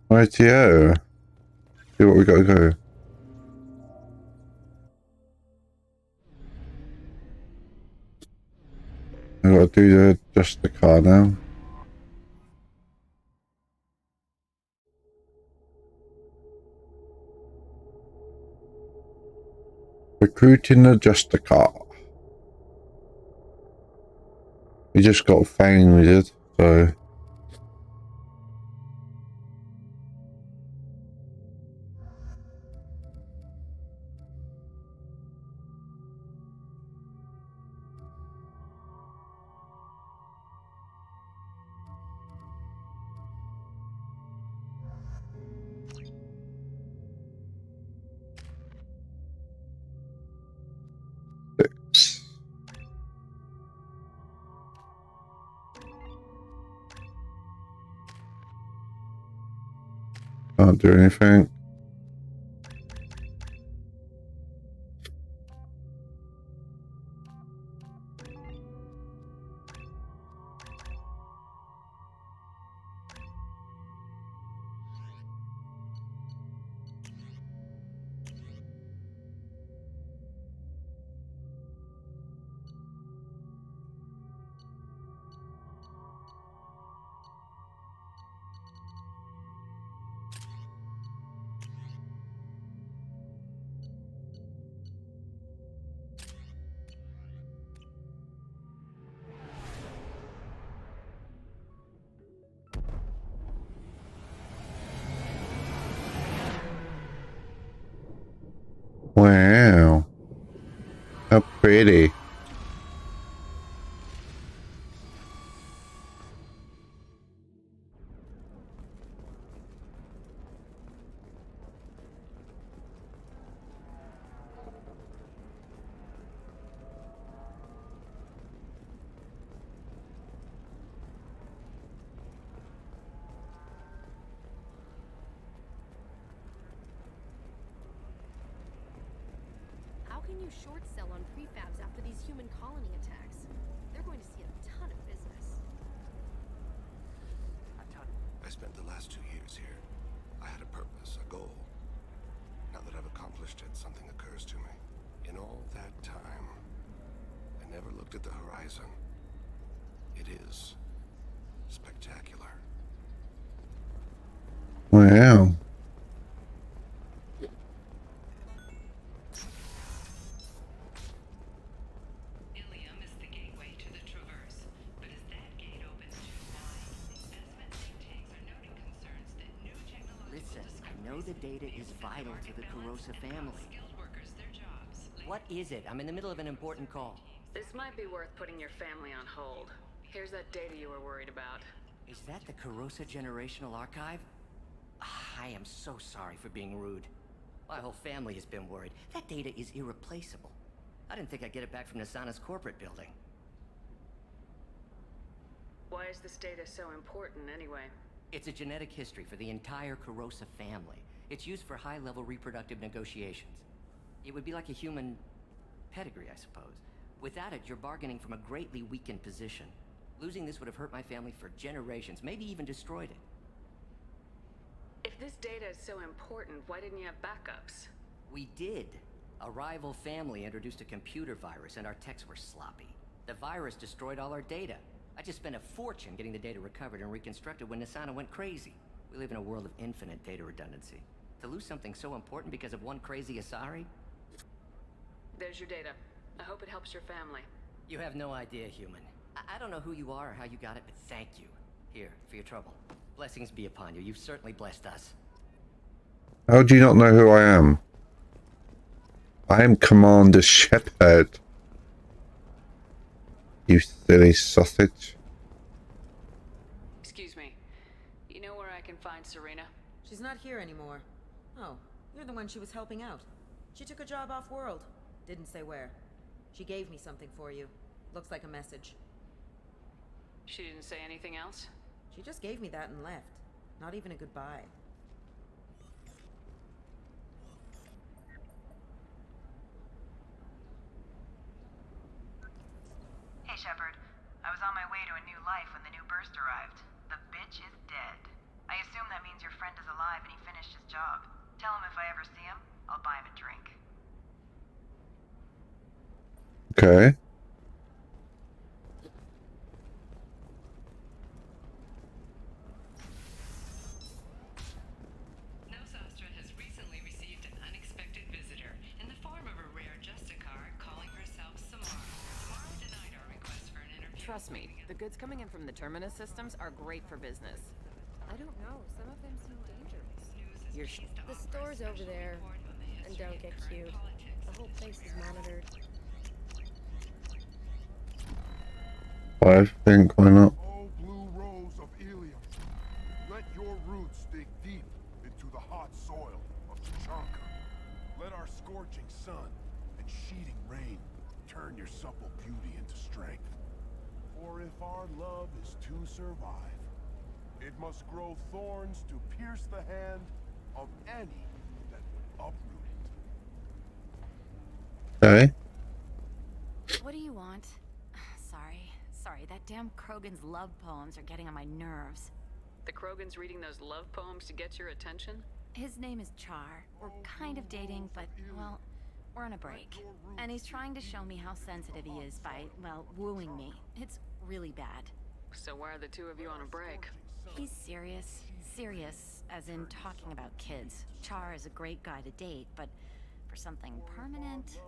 Rightio. See what we got to go. I got to do just the car now. Recruiting the just the car. We just got Fang with it, so. Can't do anything. Wow. How pretty. How can you short sell on prefabs after these human colony attacks? They're going to see a ton of business. I spent the last 2 years here. I had a purpose, a goal. Now that I've accomplished it, something occurs to me. In all that time, I never looked at the horizon. It is spectacular. Wow. The data is vital to the Kurosa family. What is it? I'm in the middle of an important call. This might be worth putting your family on hold. Here's that data you were worried about. Is that the Kurosa Generational Archive? I am so sorry for being rude. My whole family has been worried. That data is irreplaceable. I didn't think I'd get it back from Nasana's corporate building. Why is this data so important anyway? It's a genetic history for the entire Kurosa family. It's used for high-level reproductive negotiations. It would be like a human pedigree, I suppose. Without it, you're bargaining from a greatly weakened position. Losing this would have hurt my family for generations, maybe even destroyed it. If this data is so important, why didn't you have backups? We did. A rival family introduced a computer virus, and our techs were sloppy. The virus destroyed all our data. I just spent a fortune getting the data recovered and reconstructed when Nasana went crazy. We live in a world of infinite data redundancy. To lose something so important because of one crazy Asari? There's your data. I hope it helps your family. You have no idea, human. I don't know who you are or how you got it, but thank you. Here, for your trouble. Blessings be upon you. You've certainly blessed us. How do you not know who I am? I am Commander Shepard. You silly sausage. Excuse me. You know where I can find Serena? She's not here anymore. Oh, you're the one she was helping out. She took a job off-world. Didn't say where. She gave me something for you. Looks like a message. She didn't say anything else? She just gave me that and left. Not even a goodbye. Hey, Shepard. I was on my way to a new life when the new burst arrived. The bitch is dead. I assume that means your friend is alive. job. Tell him if I ever see him, I'll buy him a drink. Okay. Nosastra has recently received an unexpected visitor in the form of a rare Justicar calling herself Samara. Samara denied our request for an interview. Trust me, the goods coming in from the Terminus systems are great for business. I don't know. Some of them seem dangerous. You're The store's over there. And don't get cute. The whole place is monitored. I think why not? Oh, blue rose of Ilium, let your roots dig deep into the hot soil of Tachanka. Let our scorching sun and sheeting rain turn your supple beauty into strength. For if our love is to survive, it must grow thorns to pierce the hand of any that would uproot it. Okay. What do you want? Sorry, that damn Krogan's love poems are getting on my nerves. The Krogan's reading those love poems to get your attention? His name is Char. We're kind of dating, but, well, we're on a break. And he's trying to show me how sensitive he is by, well, wooing me. It's really bad. So why are the two of you on a break? He's serious. Serious, as in talking about kids. Char is a great guy to date, but for something permanent...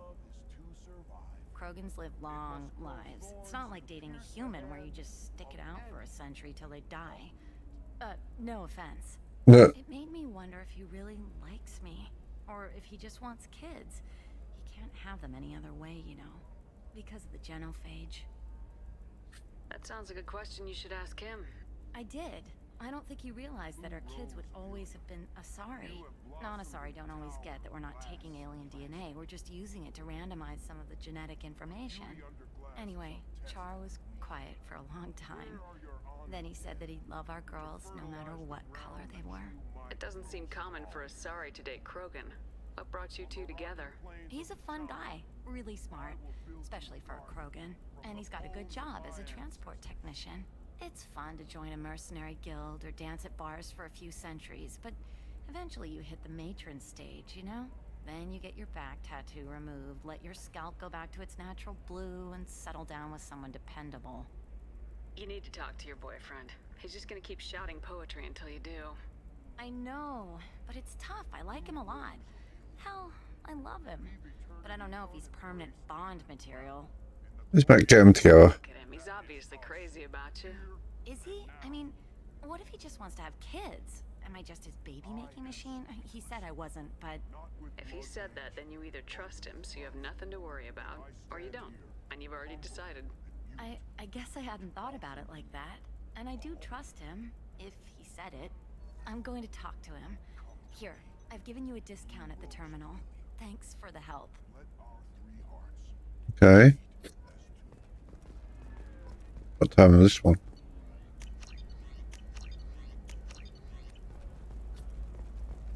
Krogans live long lives. It's not like dating a human where you just stick it out for a century till they die. No offense. No. It made me wonder if he really likes me. Or if he just wants kids. He can't have them any other way, you know. Because of the genophage. That sounds like a question you should ask him. I did. I don't think he realized that our kids would always have been Asari. Non-Asari don't always get that we're not taking alien DNA, we're just using it to randomize some of the genetic information. Anyway, Char was quiet for a long time. Then he said that he'd love our girls no matter what color they were. It doesn't seem common for Asari to date Krogan. What brought you two together? He's a fun guy, really smart, especially for a Krogan. And he's got a good job as a transport technician. It's fun to join a mercenary guild or dance at bars for a few centuries, but eventually you hit the matron stage, you know? Then you get your back tattoo removed, let your scalp go back to its natural blue, and settle down with someone dependable. You need to talk to your boyfriend. He's just gonna keep shouting poetry until you do. I know, but it's tough. I like him a lot. Hell, I love him. But I don't know if he's permanent Bond material. Let's get them together. Look at him. He's obviously crazy about you. Is he? I mean, what if he just wants to have kids? Am I just his baby-making machine? He said I wasn't, but... If he said that, then you either trust him so you have nothing to worry about, or you don't, and you've already decided. I guess I hadn't thought about it like that. And I do trust him, if he said it. I'm going to talk to him. Here, I've given you a discount at the terminal. Thanks for the help. Okay. What time is this one?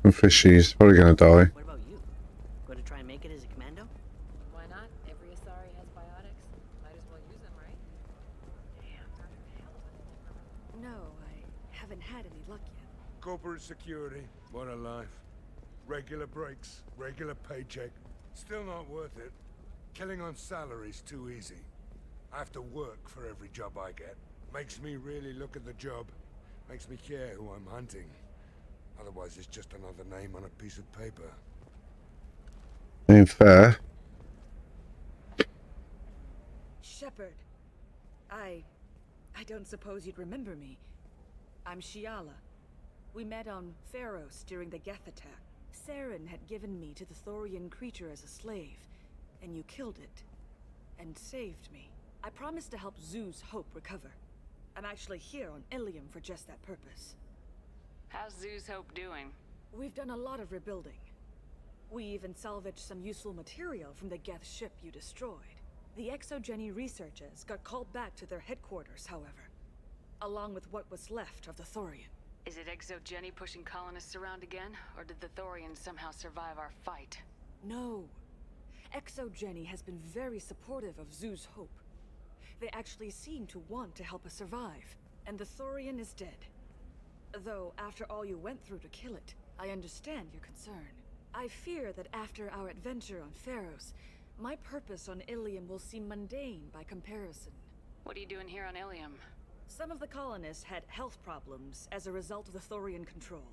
Some fishies. Probably gonna die. What about you? Going to try and make it as a commando? Why not? Every Asari has biotics. Might as well use them, right? No, I haven't had any luck yet. Corporate security, what a life. Regular breaks, regular paycheck. Still not worth it. Killing on salary's too easy. I have to work for every job I get. Makes me really look at the job. Makes me care who I'm hunting. Otherwise, it's just another name on a piece of paper. Ain't fair. Shepard. I don't suppose you'd remember me. I'm Shiala. We met on Pharos during the Geth attack. Saren had given me to the Thorian creature as a slave, and you killed it. And saved me. I promised to help Zoo's Hope recover. I'm actually here on Ilium for just that purpose. How's Zoo's Hope doing? We've done a lot of rebuilding. We even salvaged some useful material from the Geth ship you destroyed. The Exogeny researchers got called back to their headquarters, however, along with what was left of the Thorian. Is it Exogeny pushing colonists around again, or did the Thorians somehow survive our fight? No. Exogeny has been very supportive of Zoo's Hope. They actually seem to want to help us survive, and the Thorian is dead. Though, after all you went through to kill it, I understand your concern. I fear that after our adventure on Pharos, my purpose on Ilium will seem mundane by comparison. What are you doing here on Ilium? Some of the colonists had health problems as a result of the Thorian control.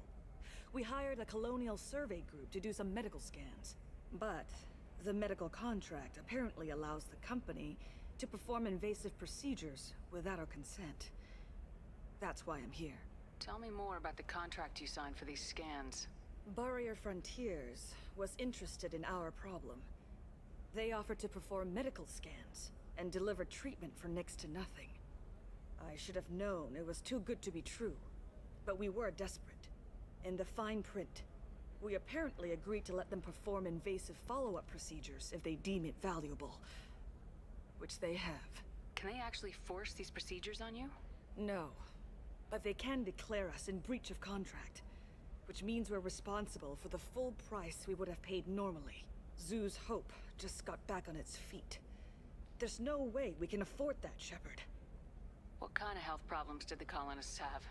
We hired a colonial survey group to do some medical scans. But the medical contract apparently allows the company to perform invasive procedures without our consent. That's why I'm here. Tell me more about the contract you signed for these scans. Barrier Frontiers was interested in our problem. They offered to perform medical scans and deliver treatment for next to nothing. I should have known it was too good to be true, but we were desperate. In the fine print, we apparently agreed to let them perform invasive follow-up procedures if they deem it valuable. Which they have. Can they actually force these procedures on you? No, but they can declare us in breach of contract, which means we're responsible for the full price we would have paid normally. Zoo's hope just got back on its feet. There's no way we can afford that, Shepard. What kind of health problems did the colonists have?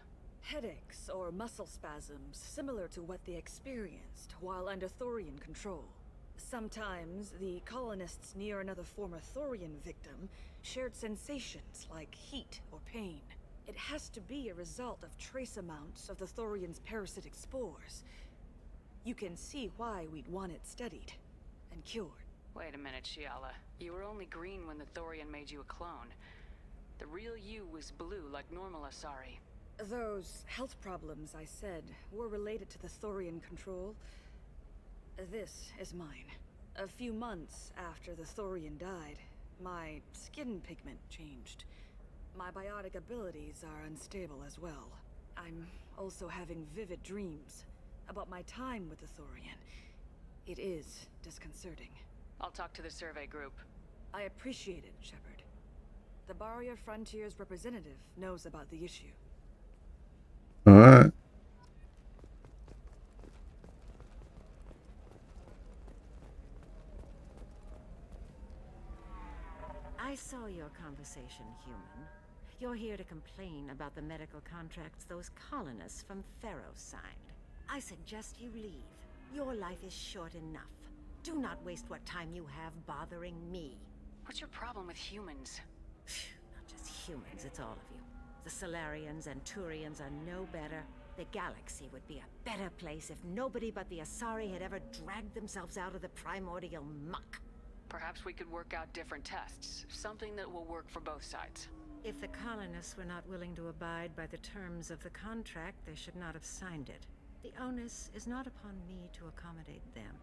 Headaches or muscle spasms, similar to what they experienced while under Thorian control. Sometimes, the colonists near another former Thorian victim shared sensations like heat or pain. It has to be a result of trace amounts of the Thorian's parasitic spores. You can see why we'd want it studied and cured. Wait a minute, Shiala. You were only green when the Thorian made you a clone. The real you was blue like normal Asari. Those health problems I said were related to the Thorian control. This is mine. A few months after the Thorian died, my skin pigment changed. My biotic abilities are unstable as well. I'm also having vivid dreams about my time with the Thorian. It is disconcerting. I'll talk to the survey group. I appreciate it, Shepard. The Barrier Frontiers representative knows about the issue. Alright. I saw your conversation, human. You're here to complain about the medical contracts those colonists from Pharos signed. I suggest you leave. Your life is short enough. Do not waste what time you have bothering me. What's your problem with humans? Not just humans, it's all of you. The Solarians and Turians are no better. The galaxy would be a better place if nobody but the Asari had ever dragged themselves out of the primordial muck. Perhaps we could work out different tests. Something that will work for both sides. If the colonists were not willing to abide by the terms of the contract, they should not have signed it. The onus is not upon me to accommodate them.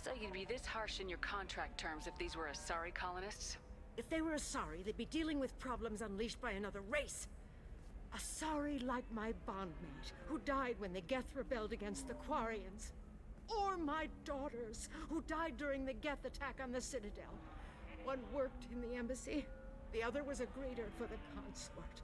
So you'd be this harsh in your contract terms if these were Asari colonists? If they were Asari, they'd be dealing with problems unleashed by another race. Asari like my bondmate, who died when the Geth rebelled against the Quarians. Or my daughters, who died during the Geth attack on the Citadel. One worked in the embassy, the other was a greeter for the consort.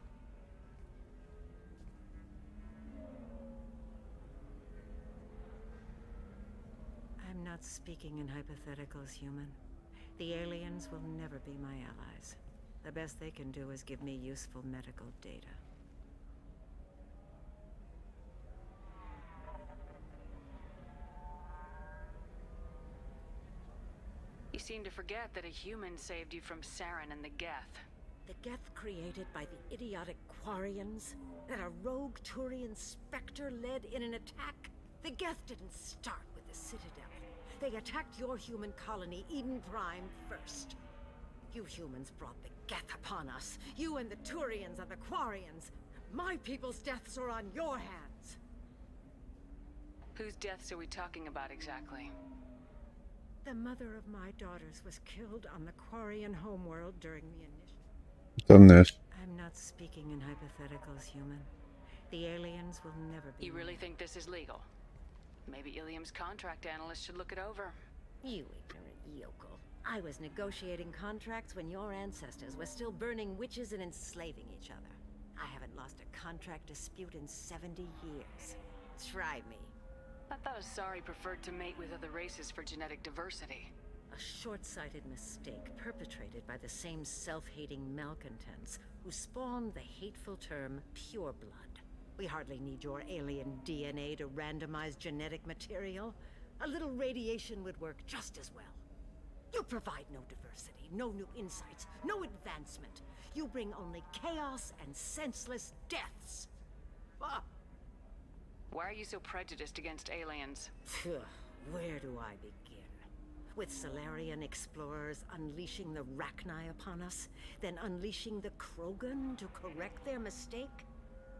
I'm not speaking in hypotheticals, human. The aliens will never be my allies. The best they can do is give me useful medical data. You seem to forget that a human saved you from Saren and the Geth. The Geth created by the idiotic Quarians? That a rogue Turian Spectre led in an attack? The Geth didn't start with the Citadel. They attacked your human colony, Eden Prime, first. You humans brought the Geth upon us. You and the Turians and the Quarians. My people's deaths are on your hands. Whose deaths are we talking about exactly? The mother of my daughters was killed on the Quarian homeworld during the initial... Done this. I'm not speaking in hypotheticals, human. The aliens will never be... You really think this is legal? Maybe Ilium's contract analyst should look it over. You ignorant yokel. I was negotiating contracts when your ancestors were still burning witches and enslaving each other. I haven't lost a contract dispute in 70 years. Try me. I thought Asari preferred to mate with other races for genetic diversity. A short-sighted mistake perpetrated by the same self-hating malcontents who spawned the hateful term pureblood. We hardly need your alien DNA to randomize genetic material. A little radiation would work just as well. You provide no diversity, no new insights, no advancement. You bring only chaos and senseless deaths. Ah. Why are you so prejudiced against aliens? Where do I begin? With Solarian explorers unleashing the Rachni upon us, then unleashing the Krogan to correct their mistake?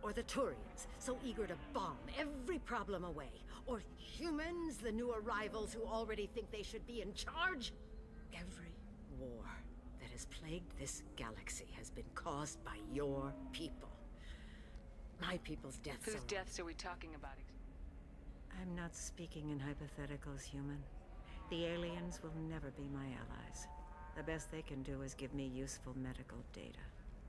Or the Turians, so eager to bomb every problem away? Or humans, the new arrivals who already think they should be in charge? Every war that has plagued this galaxy has been caused by your people. My people's deaths Whose are... deaths are we talking about? I'm not speaking in hypotheticals, human. The aliens will never be my allies. The best they can do is give me useful medical data.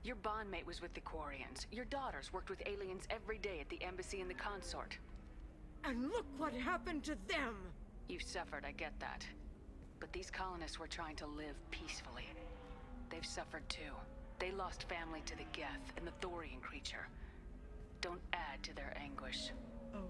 Your bondmate was with the Quarians. Your daughters worked with aliens every day at the embassy and the consort. And look what happened to them! You suffered, I get that. But these colonists were trying to live peacefully. They've suffered too. They lost family to the Geth and the Thorian creature. Don't add to their anguish. Oh.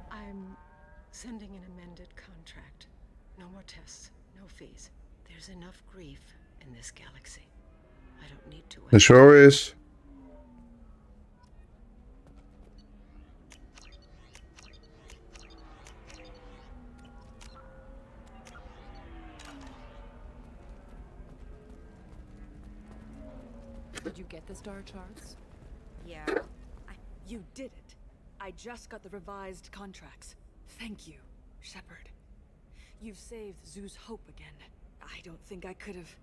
I'm sending an amended contract. No more tests, no fees. There's enough grief in this galaxy. I don't need to... It sure is. Did you get the star charts? Yeah. You did it. I just got the revised contracts. Thank you, Shepard. You've saved Zoo's hope again. I don't think I could have...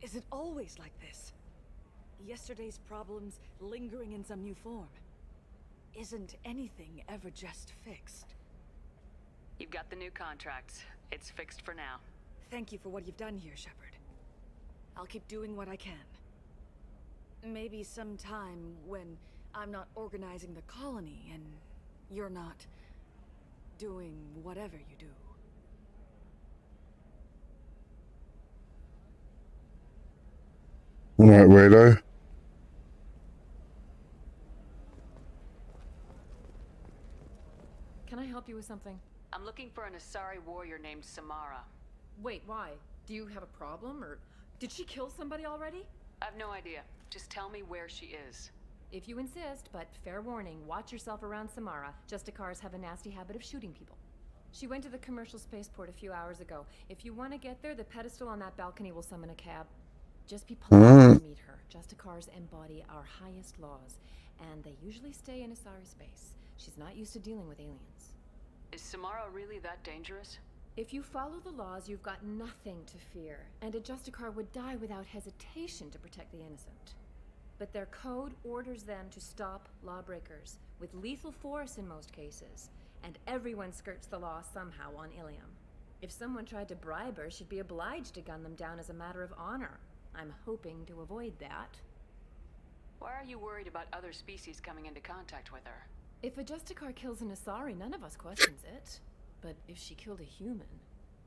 Is it always like this? Yesterday's problems lingering in some new form. Isn't anything ever just fixed? You've got the new contracts. It's fixed for now. Thank you for what you've done here, Shepard. I'll keep doing what I can. Maybe sometime when I'm not organizing the colony and you're not doing whatever you do. Right, weirdo. Can I help you with something? I'm looking for an Asari warrior named Samara. Wait, why? Do you have a problem, or did she kill somebody already? I've no idea. Just tell me where she is. If you insist, but fair warning, watch yourself around Samara. Justicars have a nasty habit of shooting people. She went to the commercial spaceport a few hours ago. If you want to get there, the pedestal on that balcony will summon a cab. Just be polite to meet her. Justicars embody our highest laws, and they usually stay in Asari space. She's not used to dealing with aliens. Is Samara really that dangerous? If you follow the laws, you've got nothing to fear, and a Justicar would die without hesitation to protect the innocent. But their code orders them to stop lawbreakers, with lethal force in most cases, and everyone skirts the law somehow on Ilium. If someone tried to bribe her, she'd be obliged to gun them down as a matter of honor. I'm hoping to avoid that. Why are you worried about other species coming into contact with her? If a Justicar kills an Asari, none of us questions it. But if she killed a human,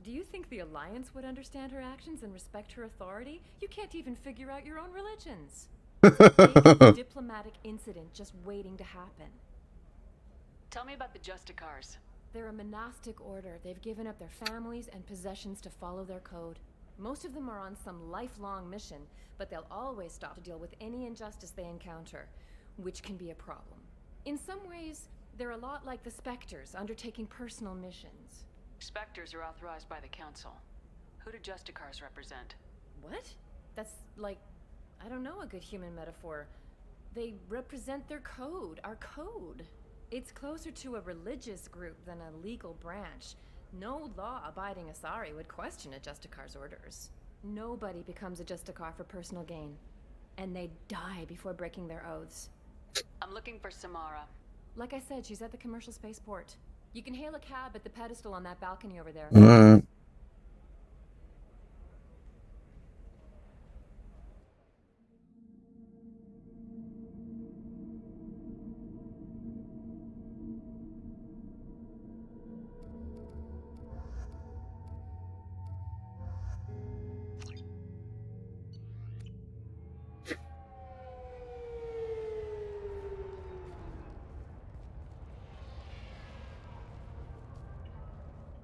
do you think the Alliance would understand her actions and respect her authority? You can't even figure out your own religions. It's a diplomatic incident just waiting to happen. Tell me about the Justicars. They're a monastic order. They've given up their families and possessions to follow their code. Most of them are on some lifelong mission, but they'll always stop to deal with any injustice they encounter, which can be a problem. In some ways, they're a lot like the Spectres, undertaking personal missions. Spectres are authorized by the Council. Who do Justicars represent? What? That's like, I don't know a good human metaphor. They represent their code, our code. It's closer to a religious group than a legal branch. No law-abiding Asari would question a Justicar's orders. Nobody becomes a Justicar for personal gain. And they die before breaking their oaths. I'm looking for Samara. Like I said, she's at the commercial spaceport. You can hail a cab at the pedestal on that balcony over there.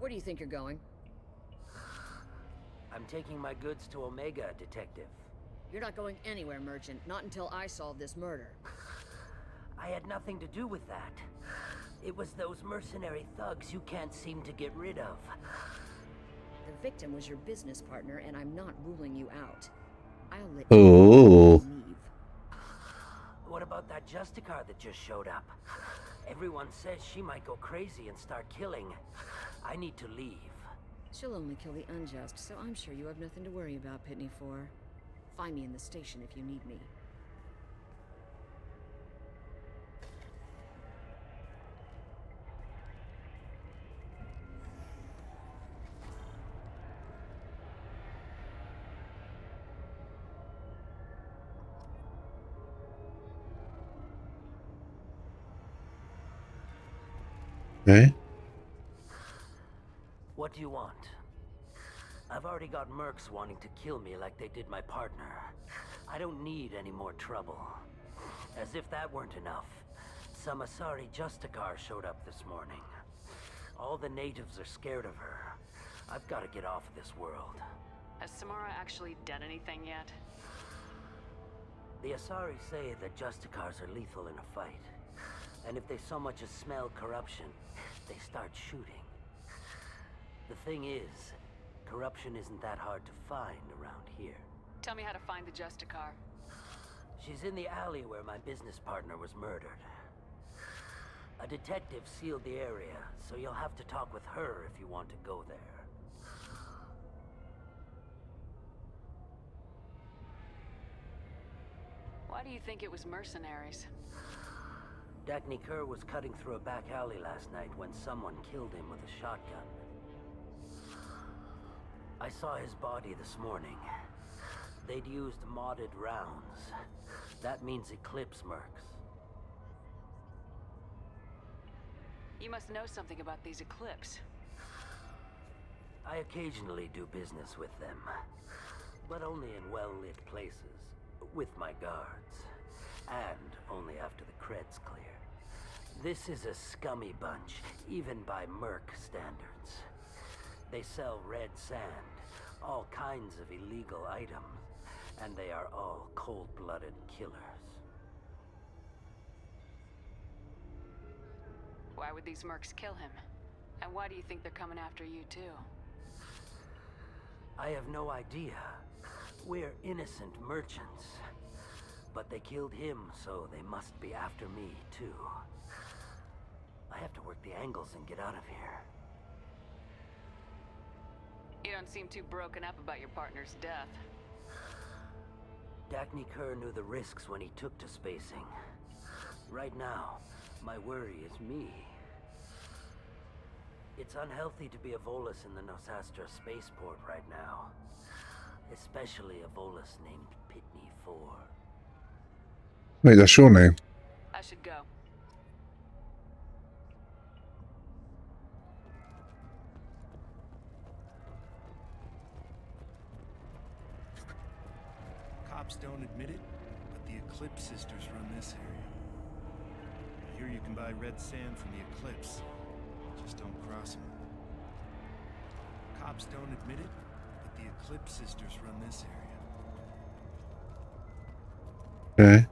Where do you think you're going? I'm taking my goods to Omega, Detective. You're not going anywhere, Merchant. Not until I solve this murder. I had nothing to do with that. It was those mercenary thugs you can't seem to get rid of. The victim was your business partner, and I'm not ruling you out. I'll let Oh. you leave. What about that Justicar that just showed up? Everyone says she might go crazy and start killing. I need to leave. She'll only kill the unjust, so I'm sure you have nothing to worry about, Pitney 4. Find me in the station if you need me. Okay. What do you want? I've already got mercs wanting to kill me like they did my partner. I don't need any more trouble. As if that weren't enough, some Asari Justicar showed up this morning. All the natives are scared of her. I've got to get off of this world. Has Samara actually done anything yet? The Asari say that Justicars are lethal in a fight. And if they so much as smell corruption, they start shooting. The thing is, corruption isn't that hard to find around here. Tell me how to find the Justicar. She's in the alley where my business partner was murdered. A detective sealed the area, so you'll have to talk with her if you want to go there. Why do you think it was mercenaries? Dagny Kerr was cutting through a back alley last night when someone killed him with a shotgun. I saw his body this morning. They'd used modded rounds. That means Eclipse mercs. You must know something about these Eclipse. I occasionally do business with them, but only in well-lit places, with my guards, and only after the cred's clear. This is a scummy bunch, even by merc standards. They sell red sand, all kinds of illegal items, and they are all cold-blooded killers. Why would these mercs kill him? And why do you think they're coming after you too? I have no idea. We're innocent merchants. But they killed him, so they must be after me too. I have to work the angles and get out of here. You don't seem too broken up about your partner's death. Dagny Kerr knew the risks when he took to spacing. Right now, my worry is me. It's unhealthy to be a Volus in the Nosastra spaceport right now. Especially a Volus named Pitney 4. Wait, that's your name. I should go. Cops don't admit it, but the Eclipse sisters run this area. I hear you can buy red sand from the Eclipse. Just don't cross them. Cops don't admit it, but the Eclipse sisters run this area. Okay.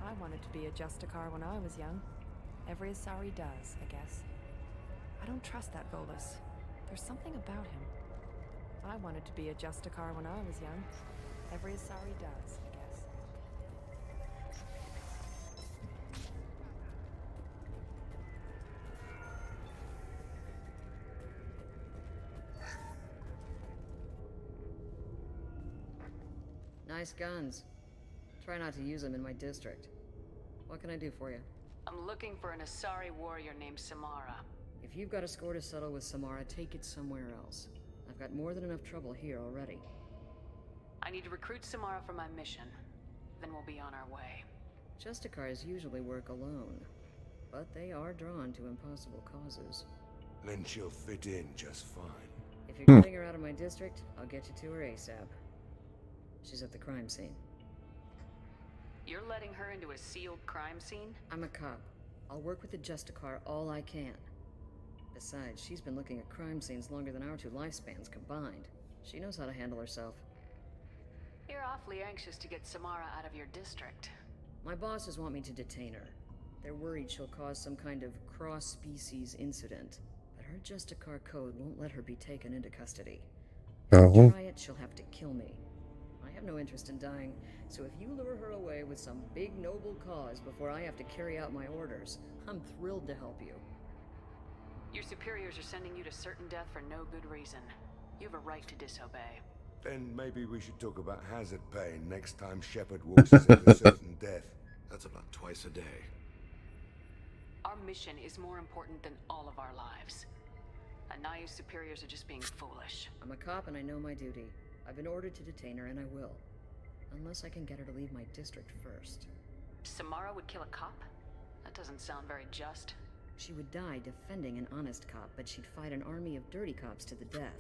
I wanted to be a Justicar when I was young. Every Asari does, I guess. I don't trust that Volus. There's something about him. I wanted to be a Justicar when I was young. Every Asari does, I guess. Nice guns. Try not to use them in my district. What can I do for you? I'm looking for an Asari warrior named Samara. If you've got a score to settle with Samara, take it somewhere else. I've got more than enough trouble here already. I need to recruit Samara for my mission. Then we'll be on our way. Justicars usually work alone, but they are drawn to impossible causes. Then she'll fit in just fine. If you're getting her out of my district, I'll get you to her ASAP. She's at the crime scene. You're letting her into a sealed crime scene? I'm a cop. I'll work with the Justicar all I can. Besides, she's been looking at crime scenes longer than our 2 lifespans combined. She knows how to handle herself. You're awfully anxious to get Samara out of your district. My bosses want me to detain her. They're worried she'll cause some kind of cross-species incident, but her Justicar code won't let her be taken into custody. If I try it, she'll have to kill me. I have no interest in dying, so if you lure her away with some big noble cause before I have to carry out my orders, I'm thrilled to help you. Your superiors are sending you to certain death for no good reason. You have a right to disobey. Then maybe we should talk about hazard pay next time Shepard walks us into certain death. That's about twice a day. Our mission is more important than all of our lives. Anaya's superiors are just being foolish. I'm a cop and I know my duty. I've been ordered to detain her and I will. Unless I can get her to leave my district first. Samara would kill a cop? That doesn't sound very just. She would die defending an honest cop, but she'd fight an army of dirty cops to the death.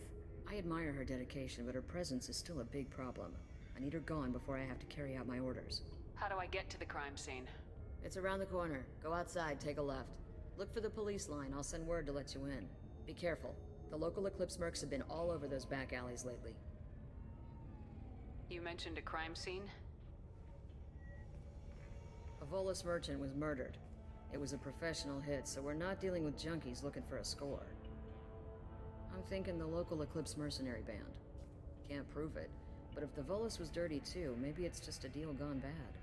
I admire her dedication, but her presence is still a big problem. I need her gone before I have to carry out my orders. How do I get to the crime scene? It's around the corner. Go outside, take a left. Look for the police line. I'll send word to let you in. Be careful. The local Eclipse mercs have been all over those back alleys lately. You mentioned a crime scene? A Volus merchant was murdered. It was a professional hit, so we're not dealing with junkies looking for a score. I'm thinking the local Eclipse mercenary band. Can't prove it, but if the Volus was dirty too, maybe it's just a deal gone bad.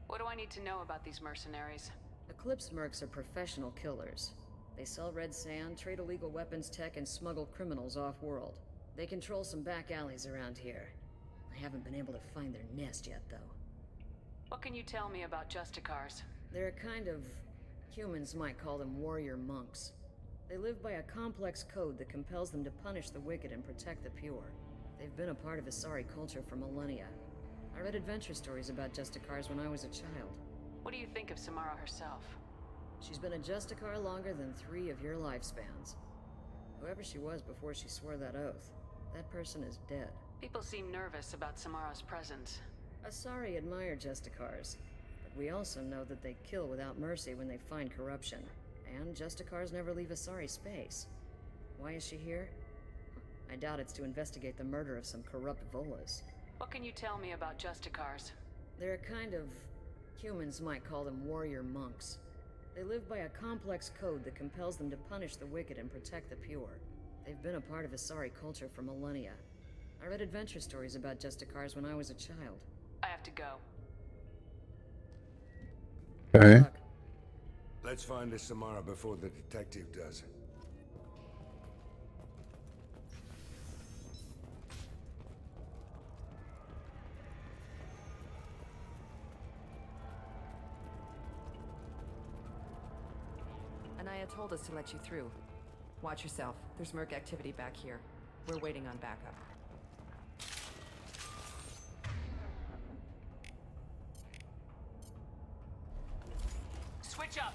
What do I need to know about these mercenaries? Eclipse mercs are professional killers. They sell red sand, trade illegal weapons tech, and smuggle criminals off-world. They control some back alleys around here. I haven't been able to find their nest yet, though. What can you tell me about Justicars? They're a kind of... humans might call them warrior monks. They live by a complex code that compels them to punish the wicked and protect the pure. They've been a part of Asari culture for millennia. I read adventure stories about Justicars when I was a child. What do you think of Samara herself? She's been a Justicar longer than 3 of your lifespans. Whoever she was before she swore that oath, that person is dead. People seem nervous about Samara's presence. Asari admire Justicars, but we also know that they kill without mercy when they find corruption. And Justicars never leave Asari space. Why is she here? I doubt it's to investigate the murder of some corrupt Volus. What can you tell me about Justicars? They're a kind of... humans might call them warrior monks. They live by a complex code that compels them to punish the wicked and protect the pure. They've been a part of Asari culture for millennia. I read adventure stories about Justicars when I was a child. I have to go. Okay. Let's find this Samara before the detective does. Anaya told us to let you through. Watch yourself. There's merc activity back here. We're waiting on backup. Switch up!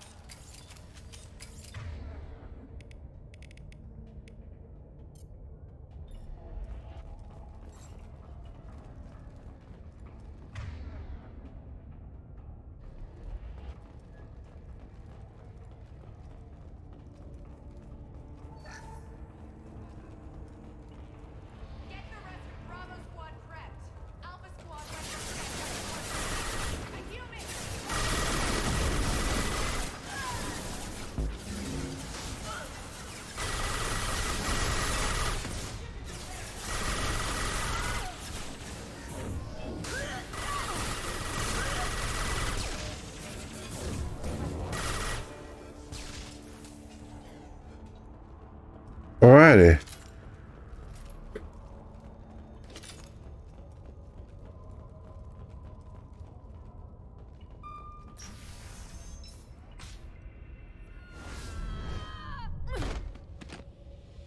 Alrighty.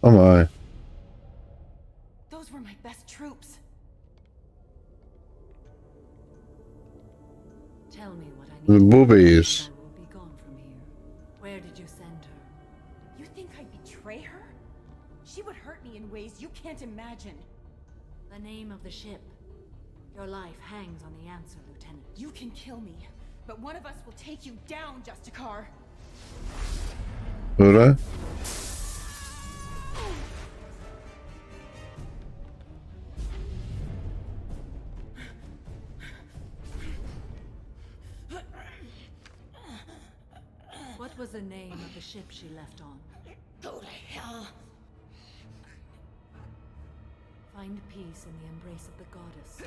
Oh my. Those were my best troops. Tell me what I The need. boobies. I will be gone from here. Where did you send her? You think I'd betray her? She would hurt me in ways you can't imagine. The name of the ship. Your life hangs on the answer, Lieutenant. You can kill me, but one of us will take you down, Justicar. Would I? What was the name of the ship she left on? Go to hell. Find peace in the embrace of the goddess.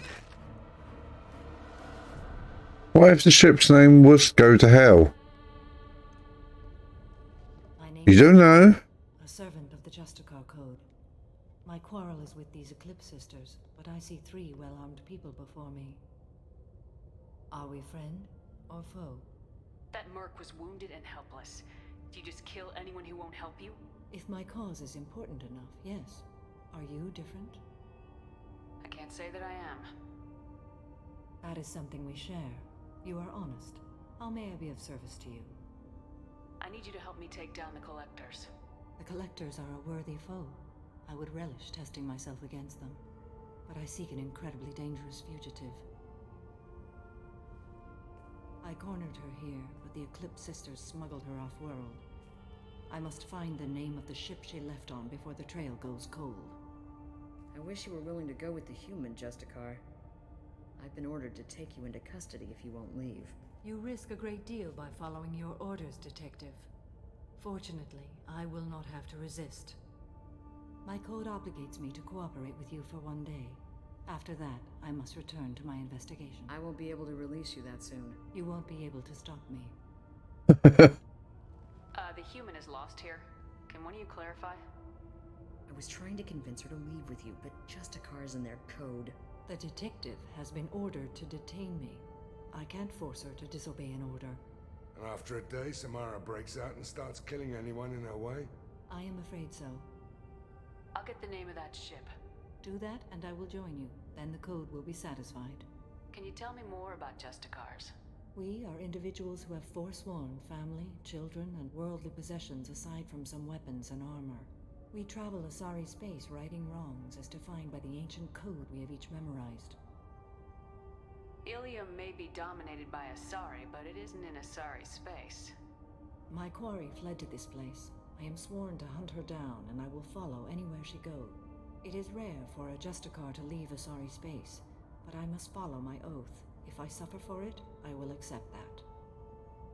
What if the ship's name was Go to Hell? My name You is don't know. a servant of the Justicar Code. My quarrel is with these Eclipse Sisters, but I see 3 well-armed people before me. Are we friend or foe? That merc was wounded and helpless. Do you just kill anyone who won't help you? If my cause is important enough, yes. Are you different? I can't say that I am. That is something we share. You are honest. How may I be of service to you? I need you to help me take down the Collectors. The Collectors are a worthy foe. I would relish testing myself against them. But I seek an incredibly dangerous fugitive. I cornered her here, but the Eclipse Sisters smuggled her off-world. I must find the name of the ship she left on before the trail goes cold. I wish you were willing to go with the human, Justicar. I've been ordered to take you into custody if you won't leave. You risk a great deal by following your orders, Detective. Fortunately, I will not have to resist. My code obligates me to cooperate with you for 1 day. After that, I must return to my investigation. I won't be able to release you that soon. You won't be able to stop me. The human is lost here. Can one of you clarify? I was trying to convince her to leave with you, but Justicar's in their code. The detective has been ordered to detain me. I can't force her to disobey an order. And after a day, Samara breaks out and starts killing anyone in her way? I am afraid so. I'll get the name of that ship. Do that, and I will join you. Then the code will be satisfied. Can you tell me more about Justicars? We are individuals who have forsworn family, children, and worldly possessions aside from some weapons and armor. We travel Asari space righting wrongs as defined by the ancient code we have each memorized. Ilium may be dominated by Asari, but it isn't in Asari space. My quarry fled to this place. I am sworn to hunt her down, and I will follow anywhere she goes. It is rare for a Justicar to leave Asari space, but I must follow my oath. If I suffer for it, I will accept that.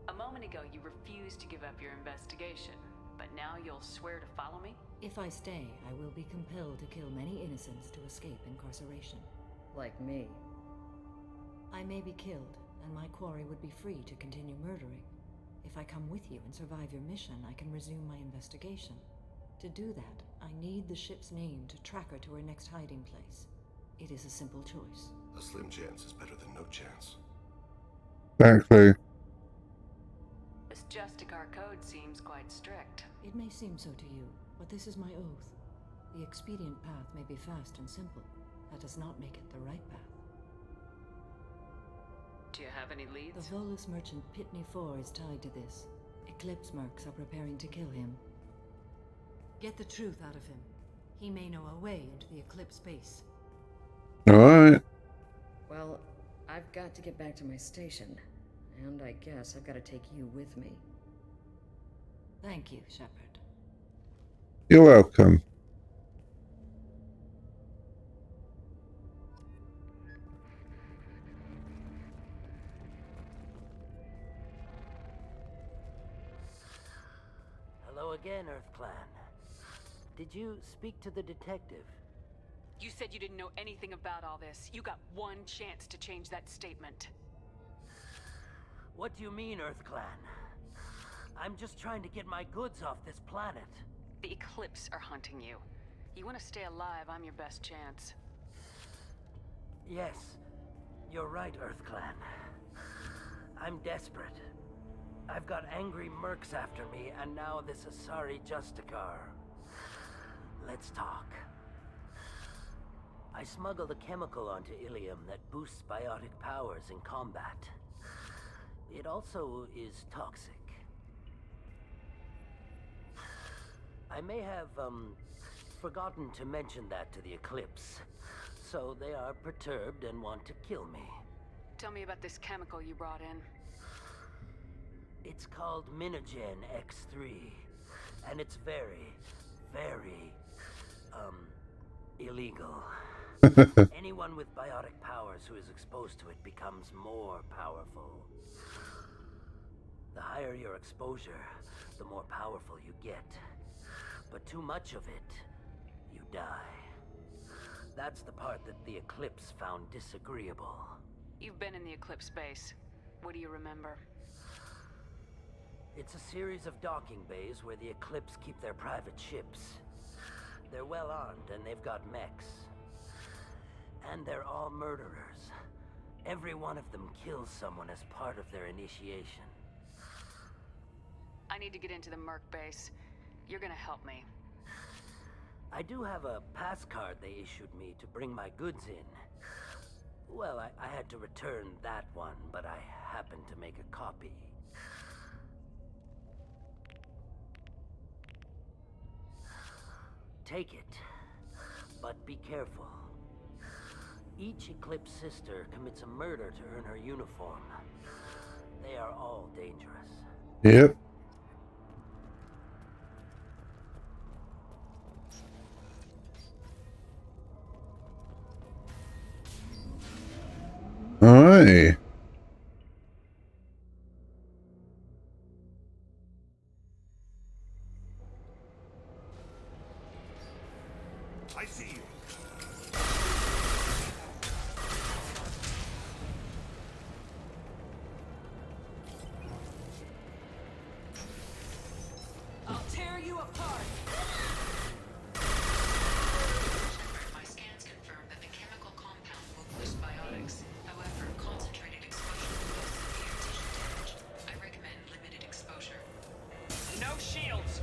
A moment ago, you refused to give up your investigation, but now you'll swear to follow me? If I stay, I will be compelled to kill many innocents to escape incarceration. Like me. I may be killed, and my quarry would be free to continue murdering. If I come with you and survive your mission, I can resume my investigation. To do that, I need the ship's name to track her to her next hiding place. It is a simple choice. A slim chance is better than no chance. Exactly. This Justicar code seems quite strict. It may seem so to you, but this is my oath. The expedient path may be fast and simple. That does not make it the right path. Do you have any leads? The Volus merchant Pitney 4 is tied to this. Eclipse mercs are preparing to kill him. Get the truth out of him. He may know a way into the Eclipse base. Alright. Well, I've got to get back to my station. And I guess I've got to take you with me. Thank you, Shepard. You're welcome. Hello again, Earth Clan. Did you speak to the detective? You said you didn't know anything about all this. You got one chance to change that statement. What do you mean, Earth Clan? I'm just trying to get my goods off this planet. The Eclipse are hunting you. You want to stay alive, I'm your best chance. Yes, you're right, Earth Clan. I'm desperate. I've got angry mercs after me, and now this Asari Justicar. Let's talk. I smuggled a chemical onto Ilium that boosts biotic powers in combat. It also is toxic. I may have, forgotten to mention that to the Eclipse, so they are perturbed and want to kill me. Tell me about this chemical you brought in. It's called Minogen X3, and it's very, very, illegal. Anyone with biotic powers who is exposed to it becomes more powerful. The higher higher your exposure, the more powerful you get. But too much of it, you die. That's the part that the Eclipse found disagreeable. You've been in the Eclipse base. What do you remember? It's a series of docking bays where the Eclipse keep their private ships. They're well armed and they've got mechs. And they're all murderers. Every one of them kills someone as part of their initiation. I need to get into the Merc base. You're gonna help me. I do have a pass card they issued me to bring my goods in. Well, I had to return that one, but I happened to make a copy. Take it, but be careful. Each Eclipse sister commits a murder to earn her uniform. They are all dangerous. Yep. Alright. I see you. I'll tear you apart. My scans confirm that the chemical compound will boost biotics. However, concentrated exposure will cause severe tissue damage. I recommend limited exposure. No shields!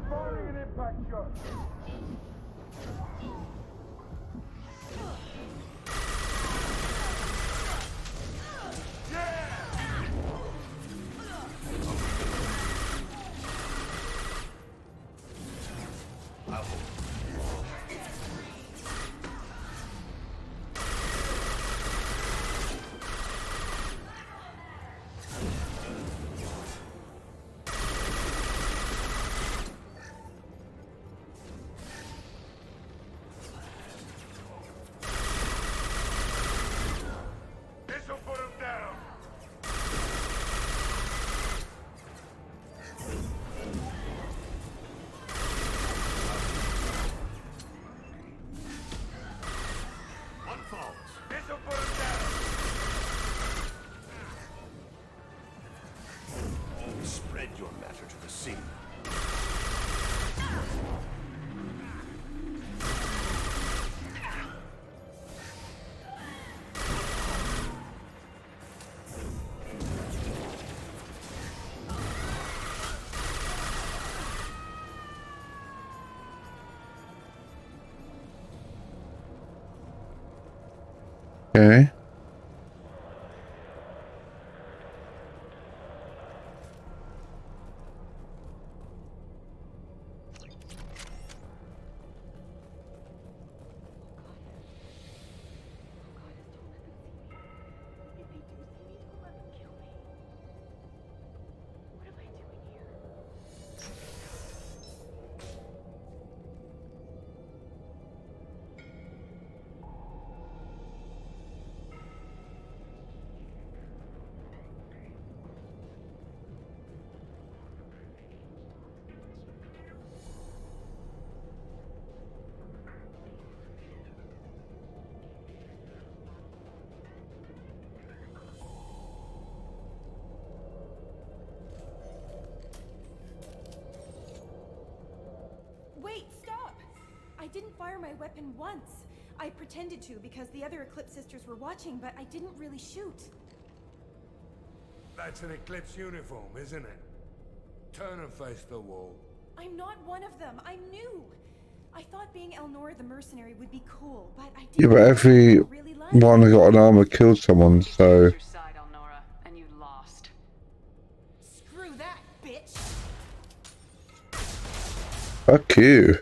Firing an impact shot. This'll put him down. One falls. This'll put him down. Spread your matter to the sea. Okay. Wait, stop! I didn't fire my weapon once. I pretended to because the other Eclipse sisters were watching, but I didn't really shoot. That's an Eclipse uniform, isn't it? Turn and face the wall. I'm not one of them. I'm new. I thought being Elnora the mercenary would be cool, but I Yeah, didn't but every really like one that got an armor killed someone, so Your side, Elnora, and you lost. Screw that, bitch! fuck you.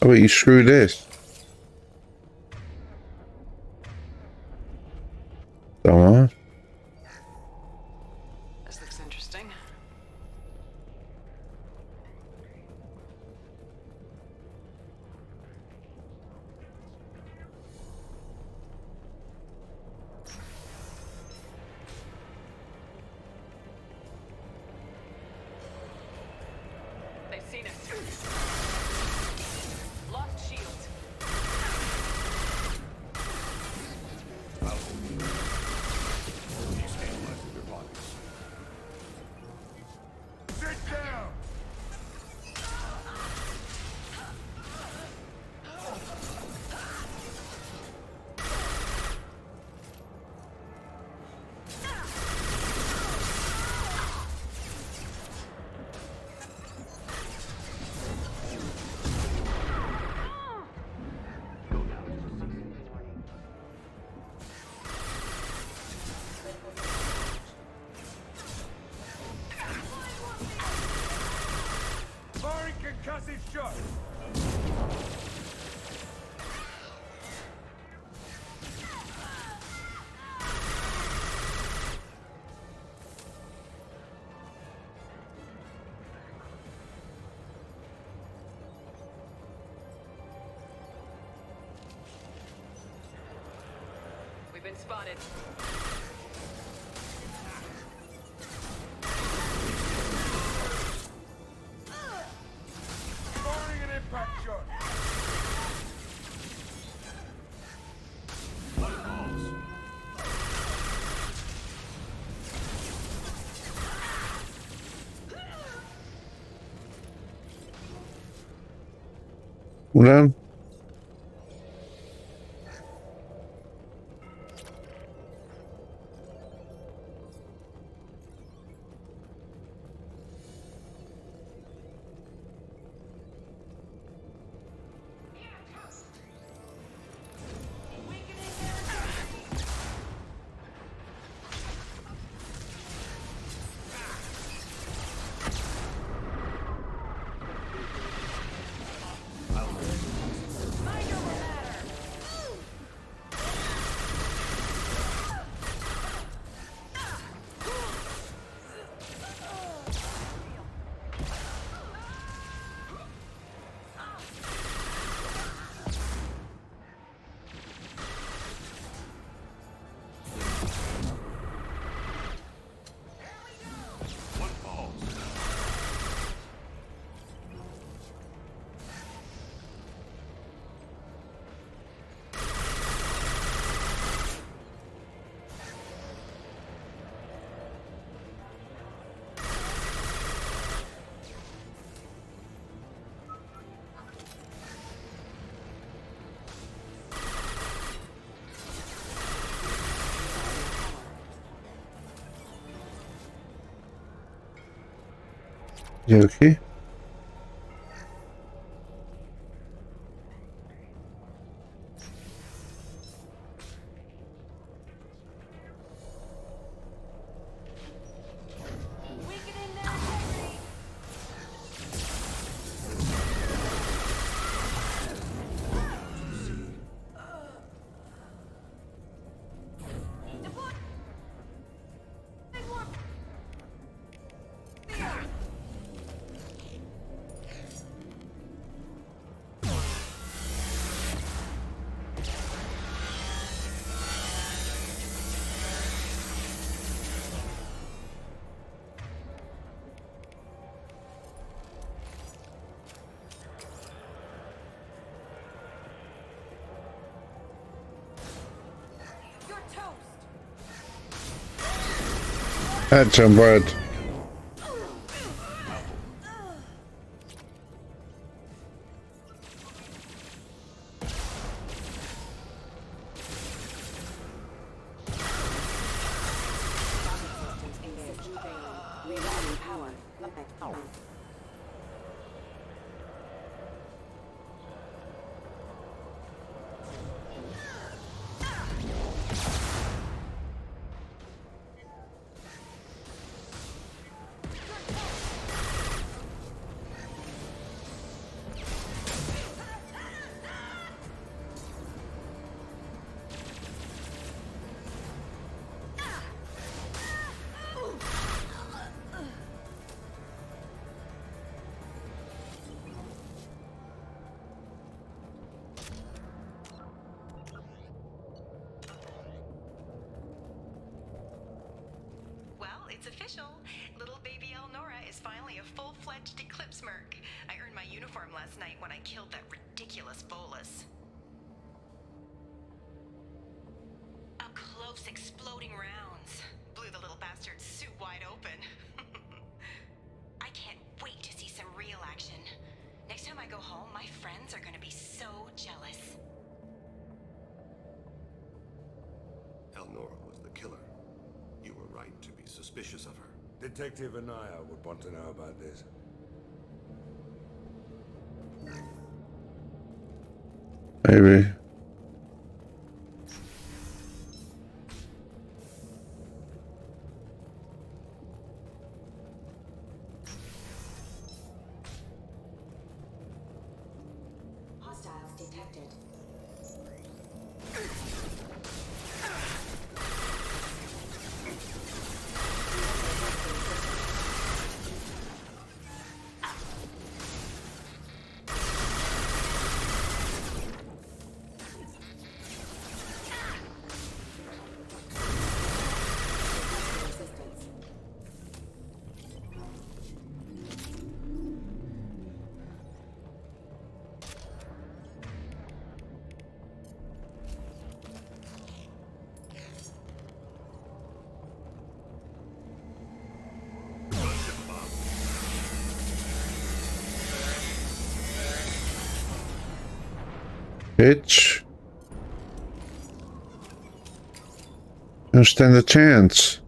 How about you screw this? Dumbass. This looks interesting. They've seen us. Lost shield. Destabilizing their bodies. Sit down! Firing concussive shot! We've been spotted. Firing an impact shot! Cool down. You okay? That's some bread. it's official. Little baby Elnora is finally a full-fledged Eclipse merc. I earned my uniform last night when I killed that ridiculous bolus. Up close, exploding rounds. Blew the little bastard's suit wide open. I can't wait to see some real action. Next time I go home, my friends are gonna be so jealous. Elnora was the killer. You were right to be suspicious of her. Detective Anaya would want to know about this. Maybe. Hostiles detected. Bitch. Don't stand a chance.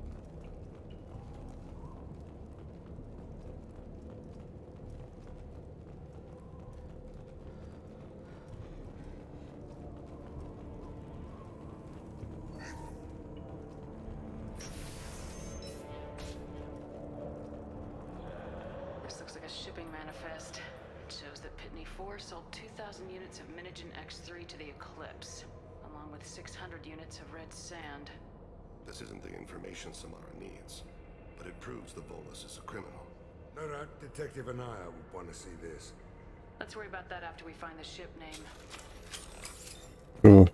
This looks like a shipping manifest. It shows that Pitney 4 sold 2,000 units of Minigen X3 to the Eclipse, along with 600 units of red sand. This isn't the information Samara needs, but it proves the Volus is a criminal. No doubt Detective Anaya would want to see this. Let's worry about that after we find the ship name. Cool.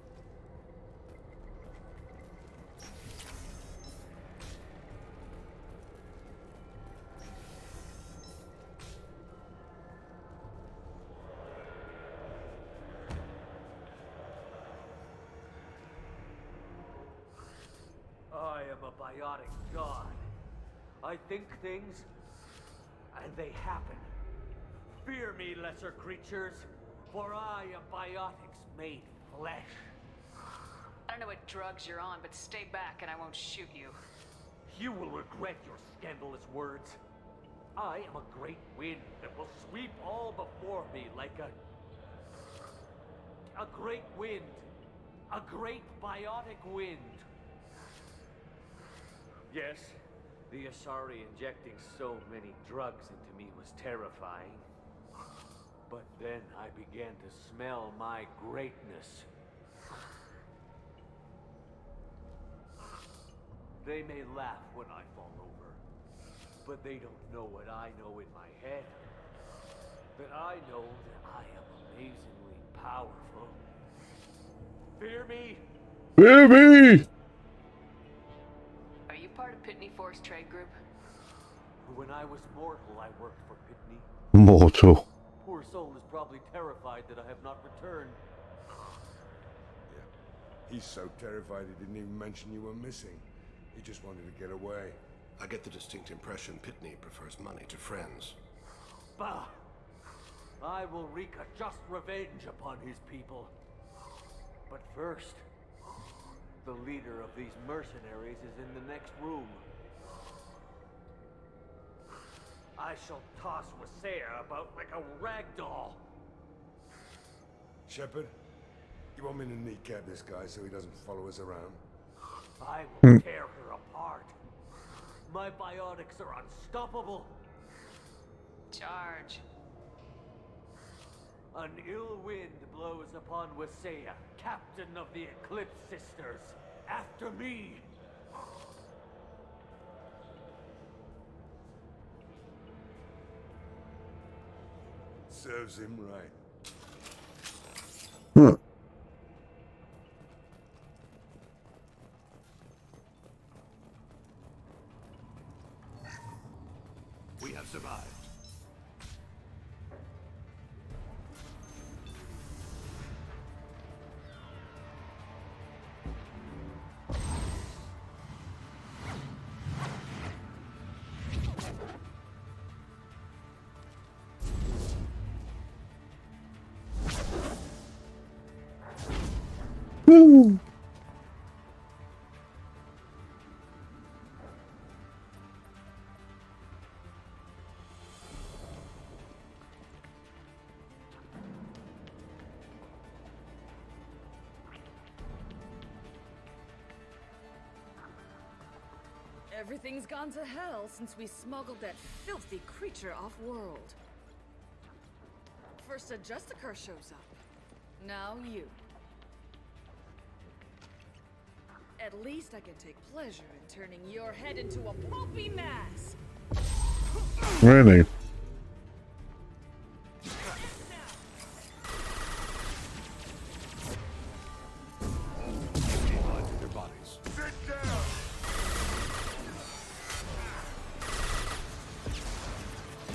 I am a biotic god. I think things, and they happen. Fear me, lesser creatures, for I am biotics made flesh. I don't know what drugs you're on, but stay back and I won't shoot you. You will regret your scandalous words. I am a great wind that will sweep all before me like a great wind. A great biotic wind. Yes, the Asari injecting so many drugs into me was terrifying. But then I began to smell my greatness. They may laugh when I fall over, but they don't know what I know in my head. That I know that I am amazingly powerful. Fear me? Fear me! Are you part of Pitney 4's trade group? When I was mortal, I worked for Pitney. Mortal. Poor soul is probably terrified that I have not returned. Yeah. He's so terrified he didn't even mention you were missing. He just wanted to get away. I get the distinct impression Pitney prefers money to friends. Bah! I will wreak a just revenge upon his people. But first, the leader of these mercenaries is in the next room. I shall toss Wasea about like a rag doll. Shepard, you want me to kneecap this guy so he doesn't follow us around? I will tear her apart. My biotics are unstoppable. Charge. An ill wind blows upon Wasea, captain of the Eclipse Sisters. After me! Serves him right. Huh. Woo! Everything's gone to hell since we smuggled that filthy creature off-world. First a Justicar shows up. Now you. At least I can take pleasure in turning your head into a pulpy mass. Really?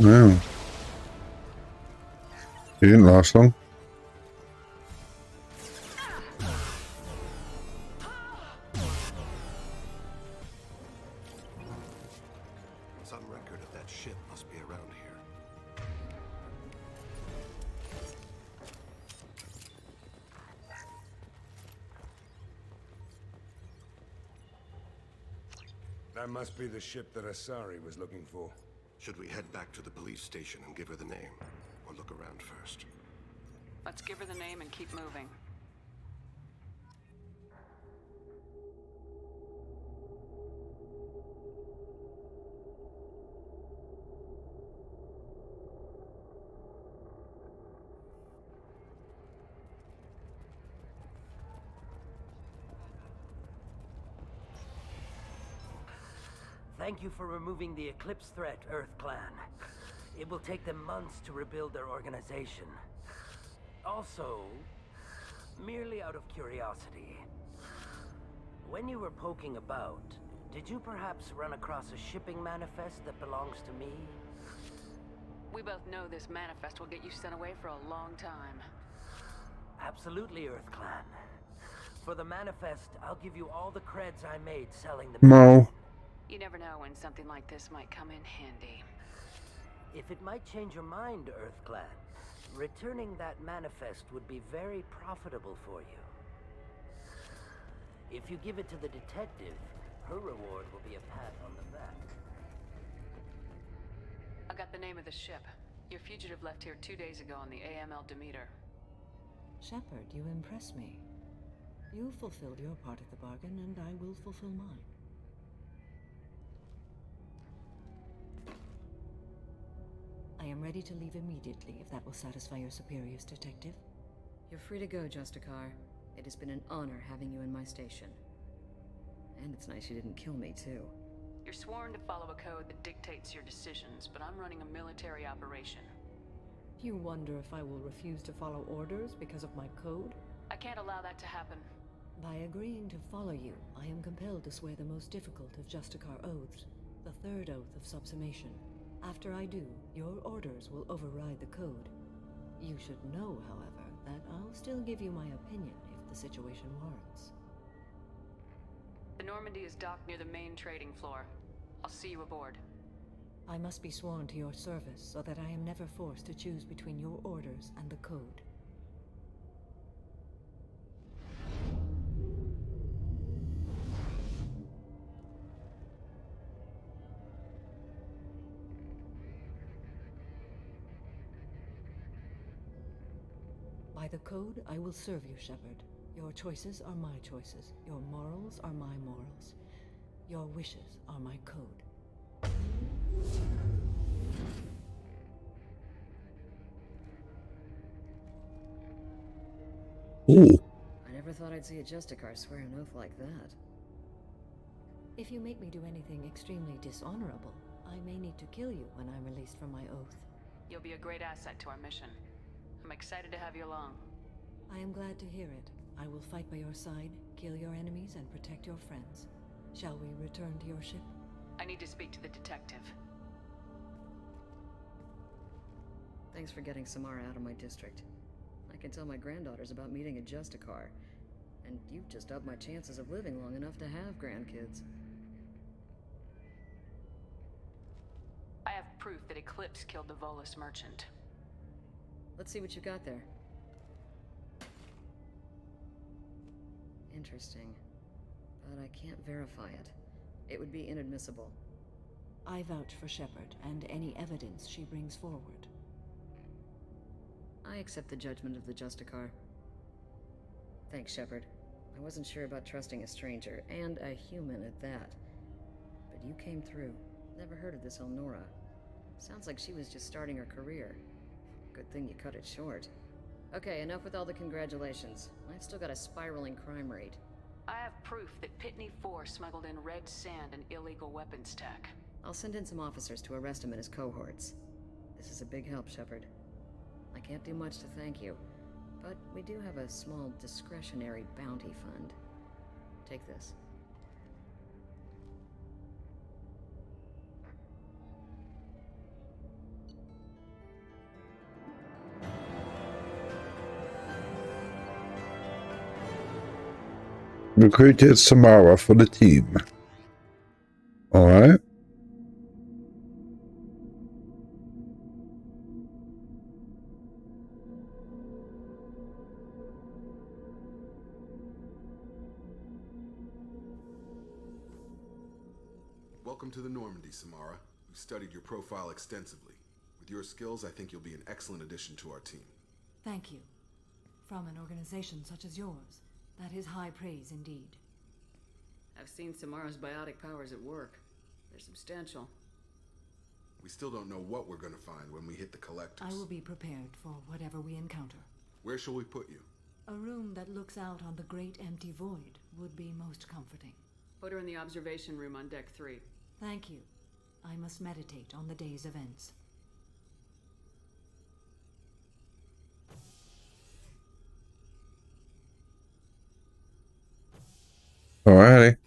Wow. He didn't last long. Some record of that ship must be around here. That must be the ship that Asari was looking for. Should we head back to the police station and give her the name? Or look around first? Let's give her the name and keep moving. Thank you for removing the Eclipse threat, Earth Clan. It will take them months to rebuild their organization. Also, merely out of curiosity, when you were poking about, did you perhaps run across a shipping manifest that belongs to me? We both know this manifest will get you sent away for a long time. Absolutely, Earth Clan. For the manifest, I'll give you all the creds I made selling the Mo. You never know when something like this might come in handy. If it might change your mind, Earth Clan, returning that manifest would be very profitable for you. If you give it to the detective, her reward will be a pat on the back. I got the name of the ship. Your fugitive left here 2 days ago on the AML Demeter. Shepard, you impress me. You fulfilled your part of the bargain, and I will fulfill mine. I am ready to leave immediately, if that will satisfy your superiors, Detective. You're free to go, Justicar. It has been an honor having you in my station. And it's nice you didn't kill me, too. You're sworn to follow a code that dictates your decisions, but I'm running a military operation. You wonder if I will refuse to follow orders because of my code? I can't allow that to happen. By agreeing to follow you, I am compelled to swear the most difficult of Justicar oaths, the third oath of subsumation. After I do, your orders will override the code. You should know, however, that I'll still give you my opinion if the situation warrants. The Normandy is docked near the main trading floor. I'll see you aboard. I must be sworn to your service so that I am never forced to choose between your orders and the code. By the code, I will serve you, Shepard. Your choices are my choices. Your morals are my morals. Your wishes are my code. Ooh. I never thought I'd see a Justicar swear an oath like that. If you make me do anything extremely dishonorable, I may need to kill you when I'm released from my oath. You'll be a great asset to our mission. I'm excited to have you along. I am glad to hear it. I will fight by your side, kill your enemies, and protect your friends. Shall we return to your ship? I need to speak to the detective. Thanks for getting Samara out of my district. I can tell my granddaughters about meeting a Justicar. And you've just upped my chances of living long enough to have grandkids. I have proof that Eclipse killed the Volus merchant. Let's see what you got there. Interesting. But I can't verify it. It would be inadmissible. I vouch for Shepard and any evidence she brings forward. I accept the judgment of the Justicar. Thanks, Shepard. I wasn't sure about trusting a stranger, and a human at that. But you came through. Never heard of this Elnora. Sounds like she was just starting her career. Good thing you cut it short. Okay, enough with all the congratulations. I've still got a spiraling crime rate. I have proof that Pitney 4 smuggled in red sand and illegal weapons tech. I'll send in some officers to arrest him and his cohorts. This is a big help, Shepard. I can't do much to thank you, but we do have a small discretionary bounty fund. Take this. Recruited Samara for the team. Alright. Welcome to the Normandy, Samara. We've studied your profile extensively. With your skills, I think you'll be an excellent addition to our team. Thank you. From an organization such as yours, that is high praise indeed. I've seen Samara's biotic powers at work. They're substantial. We still don't know what we're going to find when we hit the collectors. I will be prepared for whatever we encounter. Where shall we put you? A room that looks out on the great empty void would be most comforting. Put her in the observation room on deck 3. Thank you. I must meditate on the day's events. Alrighty.